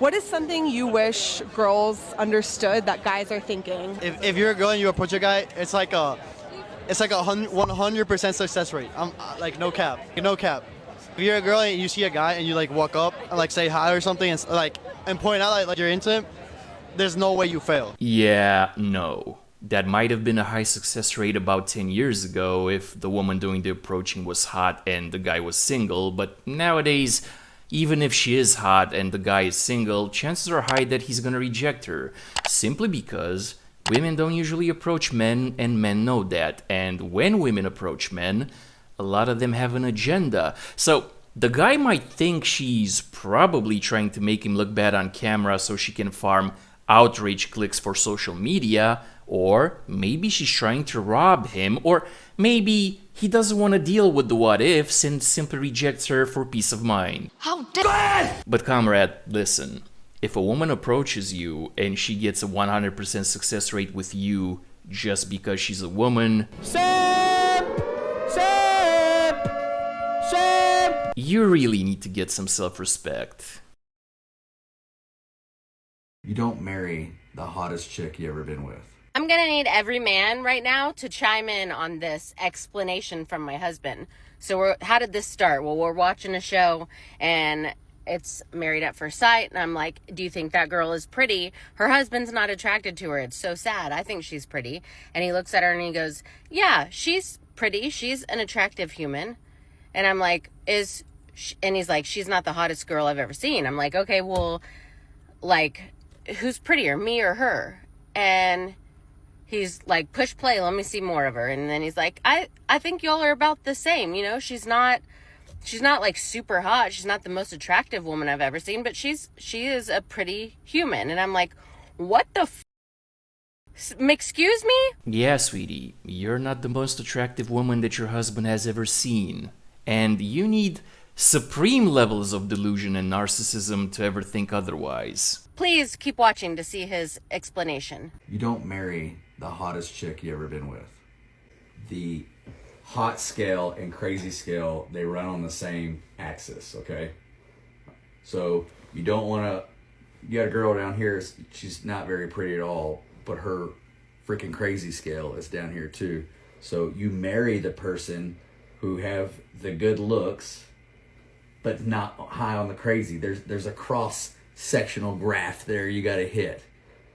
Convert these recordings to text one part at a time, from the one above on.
What is something you wish girls understood that guys are thinking? If you're a girl and you approach a guy, it's like a 100% success rate. I'm like no cap. If you're a girl and you see a guy and you like walk up and like say hi or something and point out like you're into him, there's no way you fail. Yeah, no. That might have been a high success rate about 10 years ago if the woman doing the approaching was hot and the guy was single, but nowadays, even if she is hot and the guy is single, chances are high that he's gonna reject her, simply because women don't usually approach men and men know that, and when women approach men, a lot of them have an agenda. So the guy might think she's probably trying to make him look bad on camera so she can farm outrage clicks for social media, or maybe she's trying to rob him, or maybe he doesn't want to deal with the what ifs and simply rejects her for peace of mind. How dare! But comrade, listen, if a woman approaches you and she gets a 100% success rate with you just because she's a woman, you really need to get some self-respect. You don't marry the hottest chick you ever been with. I'm gonna need every man right now to chime in on this explanation from my husband. So how did this start? Well, we're watching a show and it's Married at First Sight, and I'm like, do you think that girl is pretty? Her husband's not attracted to her. It's so sad. I think she's pretty. And he looks at her and he goes, yeah, she's pretty. She's an attractive human. And I'm like, and he's like, she's not the hottest girl I've ever seen. I'm like, okay, well, like, who's prettier, me or her? And he's like, push play, let me see more of her. And then he's like, I think y'all are about the same. You know, she's not like super hot. She's not the most attractive woman I've ever seen, but she is a pretty human. And I'm like, what the excuse me? Yeah, sweetie, you're not the most attractive woman that your husband has ever seen. And you need supreme levels of delusion and narcissism to ever think otherwise. Please keep watching to see his explanation. You don't marry the hottest chick you ever been with. The hot scale and crazy scale, they run on the same axis, okay? So you don't want to, you got a girl down here, she's not very pretty at all, but her freaking crazy scale is down here too. So you marry the person who have the good looks, but not high on the crazy. There's a cross-sectional graph there you got to hit.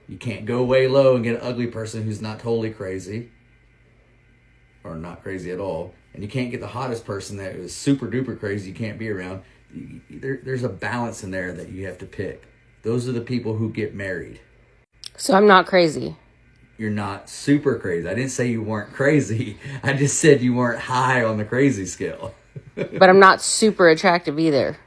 You can't go way low and get an ugly person who's not totally crazy, or not crazy at all. And you can't get the hottest person that is super duper crazy you can't be around. There's a balance in there that you have to pick. Those are the people who get married. So I'm not crazy. You're not super crazy. I didn't say you weren't crazy. I just said you weren't high on the crazy scale. But I'm not super attractive either.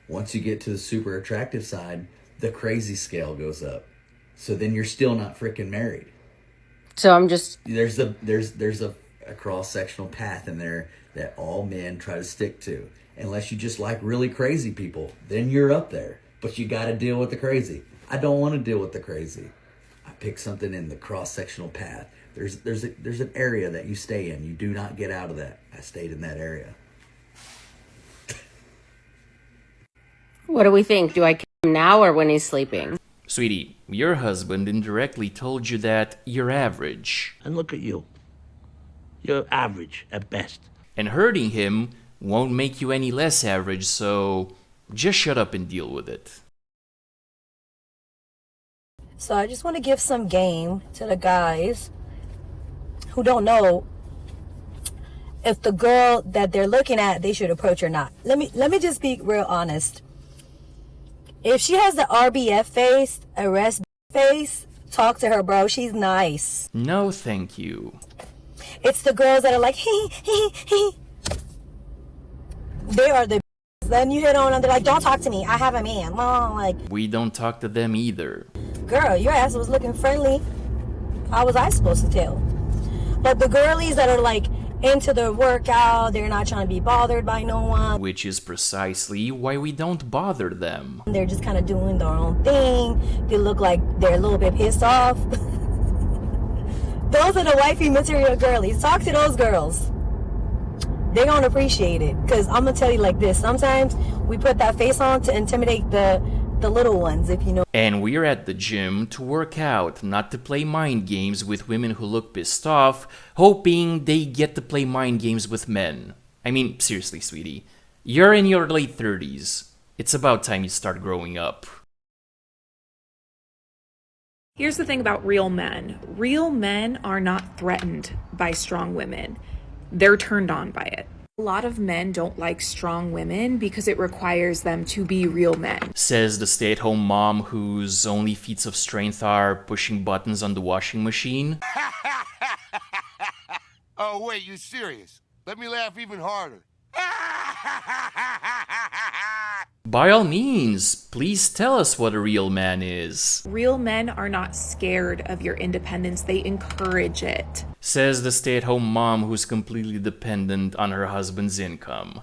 Once you get to the super attractive side, the crazy scale goes up. So then you're still not freaking married. So I'm just... There's a cross-sectional path in there that all men try to stick to. Unless you just like really crazy people, then you're up there. But you got to deal with the crazy. I don't want to deal with the crazy. I pick something in the cross-sectional path. There's an area that you stay in. You do not get out of that. I stayed in that area. What do we think? Do I kill him now or when he's sleeping? Sweetie, your husband indirectly told you that you're average. And look at you. You're average at best. And hurting him won't make you any less average, so just shut up and deal with it. So I just want to give some game to the guys who don't know if the girl that they're looking at, they should approach or not. Let me just be real honest. If she has the RBF face, arrest face, talk to her, bro. She's nice. No, thank you. It's the girls that are like, he. They are the then you hit on and they're like, don't talk to me. I have a man. Well, like, we don't talk to them either. Girl, your ass was looking friendly. How was I supposed to tell? But the girlies that are like into the workout, they're not trying to be bothered by no one. Which is precisely why we don't bother them. They're just kind of doing their own thing. They look like they're a little bit pissed off. Those are the wifey material girlies. Talk to those girls. They don't appreciate it. Because I'm going to tell you like this. Sometimes we put that face on to intimidate the the little ones, if you know. And we're at the gym to work out, not to play mind games with women who look pissed off, hoping they get to play mind games with men. I mean, seriously, sweetie. You're in your late 30s. It's about time you start growing up. Here's the thing about real men. Real men are not threatened by strong women. They're turned on by it. A lot of men don't like strong women because it requires them to be real men. Says the stay-at-home mom whose only feats of strength are pushing buttons on the washing machine. Oh, wait, you serious? Let me laugh even harder. By all means, please tell us what a real man is. Real men are not scared of your independence. They encourage it. Says the stay-at-home mom who's completely dependent on her husband's income.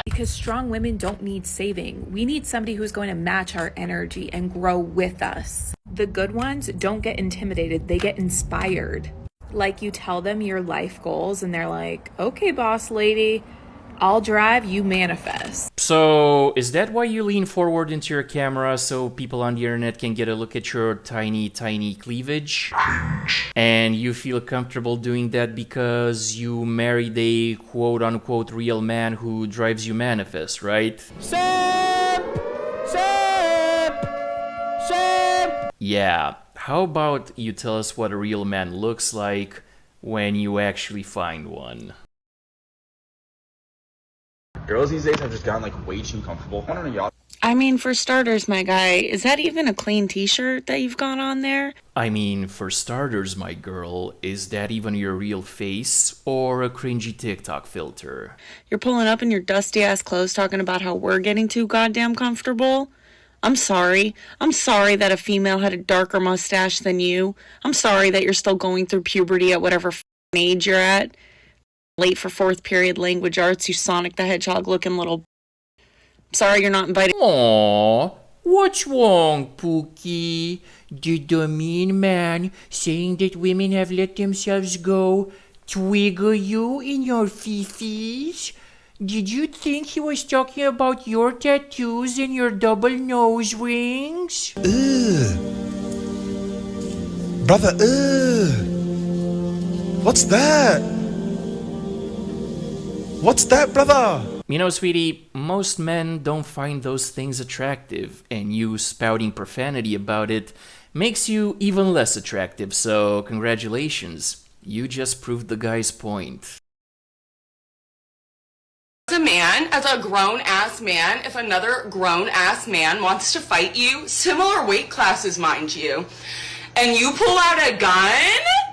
Because strong women don't need saving. We need somebody who's going to match our energy and grow with us. The good ones don't get intimidated, they get inspired. Like you tell them your life goals and they're like, okay, boss lady, I'll drive, you manifest. So, is that why you lean forward into your camera so people on the internet can get a look at your tiny, tiny cleavage? And you feel comfortable doing that because you married a quote-unquote real man who drives you manifest, right? Yeah, how about you tell us what a real man looks like when you actually find one? Girls these days have just gotten like way too comfortable. I don't know, y'all. I mean, for starters, my guy, is that even a clean t-shirt that you've got on there? I mean, for starters, my girl, is that even your real face or a cringy TikTok filter? You're pulling up in your dusty-ass clothes talking about how we're getting too goddamn comfortable? I'm sorry. I'm sorry that a female had a darker mustache than you. I'm sorry that you're still going through puberty at whatever age you're at. Late for 4th period language arts, you Sonic the Hedgehog looking little... Sorry you're not invited. Aww, what's wrong, Pookie? Did the mean man saying that women have let themselves go trigger you in your fifis? Did you think he was talking about your tattoos and your double nose rings? Ugh. Brother, ugh. What's that? What's that, brother? You know, sweetie, most men don't find those things attractive, and you spouting profanity about it makes you even less attractive, so congratulations. You just proved the guy's point. As a man, as a grown-ass man, if another grown-ass man wants to fight you, similar weight classes, mind you, and you pull out a gun,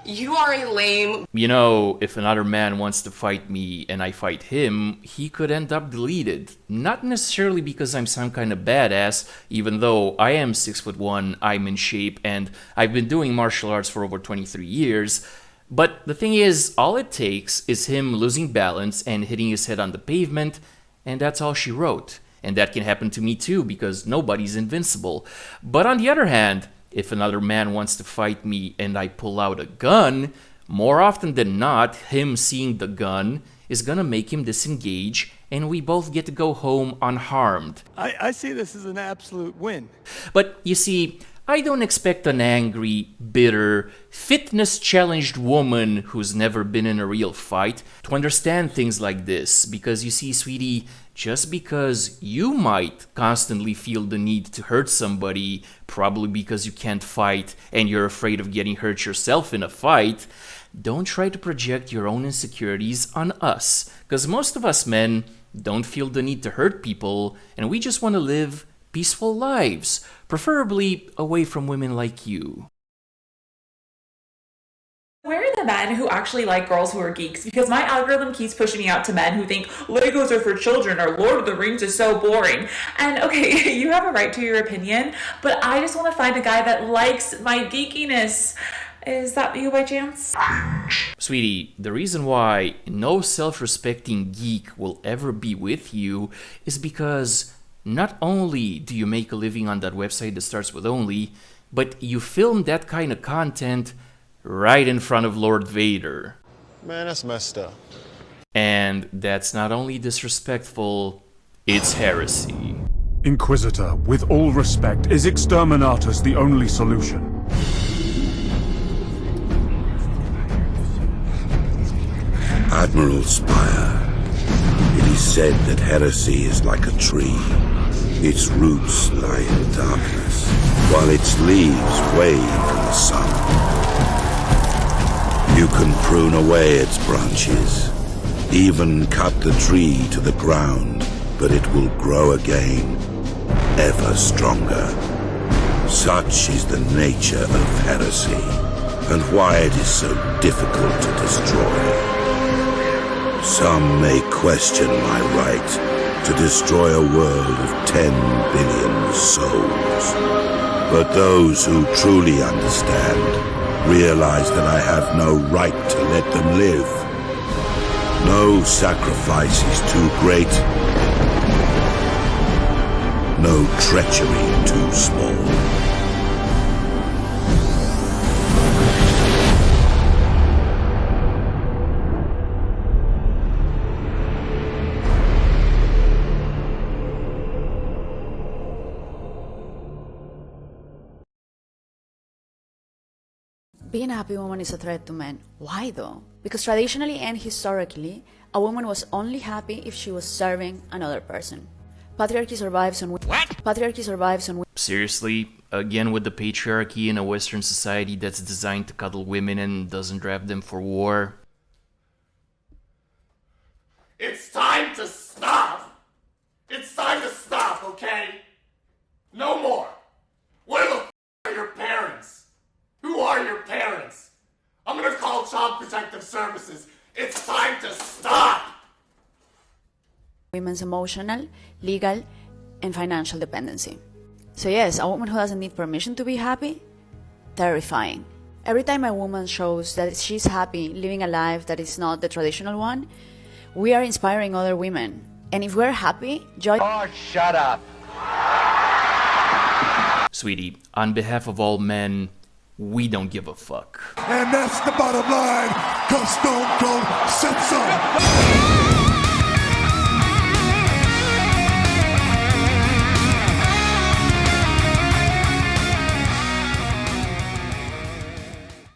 you are a lame... You know, if another man wants to fight me and I fight him, he could end up deleted. Not necessarily because I'm some kind of badass, even though I am 6'1", I'm in shape, and I've been doing martial arts for over 23 years. But the thing is, all it takes is him losing balance and hitting his head on the pavement, and that's all she wrote. And that can happen to me too, because nobody's invincible. But on the other hand, if another man wants to fight me and I pull out a gun, more often than not, him seeing the gun is gonna make him disengage, and we both get to go home unharmed. I see this as an absolute win. But you see, I don't expect an angry, bitter, fitness-challenged woman who's never been in a real fight to understand things like this. Because you see, sweetie, just because you might constantly feel the need to hurt somebody, probably because you can't fight and you're afraid of getting hurt yourself in a fight, don't try to project your own insecurities on us. Because most of us men don't feel the need to hurt people, and we just want to live peaceful lives, preferably away from women like you. Where are the men who actually like girls who are geeks? Because my algorithm keeps pushing me out to men who think Legos are for children or Lord of the Rings is so boring. And okay, you have a right to your opinion, but I just want to find a guy that likes my geekiness. Is that you by chance? Sweetie, the reason why no self-respecting geek will ever be with you is because not only do you make a living on that website that starts with only, but you film that kind of content right in front of Lord Vader. Man, that's messed up. And that's not only disrespectful, it's heresy. Inquisitor, with all respect, is exterminatus the only solution? Admiral Spire, it is said that heresy is like a tree. Its roots lie in darkness, while its leaves wave in the sun. You can prune away its branches, even cut the tree to the ground, but it will grow again, ever stronger. Such is the nature of heresy, and why it is so difficult to destroy. Some may question my right to destroy a world of 10 billion souls. But those who truly understand realize that I have no right to let them live. No sacrifice is too great. No treachery too small. Being a happy woman is a threat to men. Why though? Because traditionally and historically, a woman was only happy if she was serving another person. Patriarchy survives on... What? Patriarchy survives on... Seriously? Again with the patriarchy in a Western society that's designed to cuddle women and doesn't draft them for war? It's time to stop! It's time to stop, okay? No more! Where the f*** are your parents? Who are your parents? I'm gonna call Child Protective Services. It's time to stop! Women's emotional, legal, and financial dependency. So yes, a woman who doesn't need permission to be happy? Terrifying. Every time a woman shows that she's happy living a life that is not the traditional one, we are inspiring other women. And if we're happy, joy... Oh, shut up! Sweetie, on behalf of all men, we don't give a fuck. And that's the bottom line, 'cause Stone Cold said so.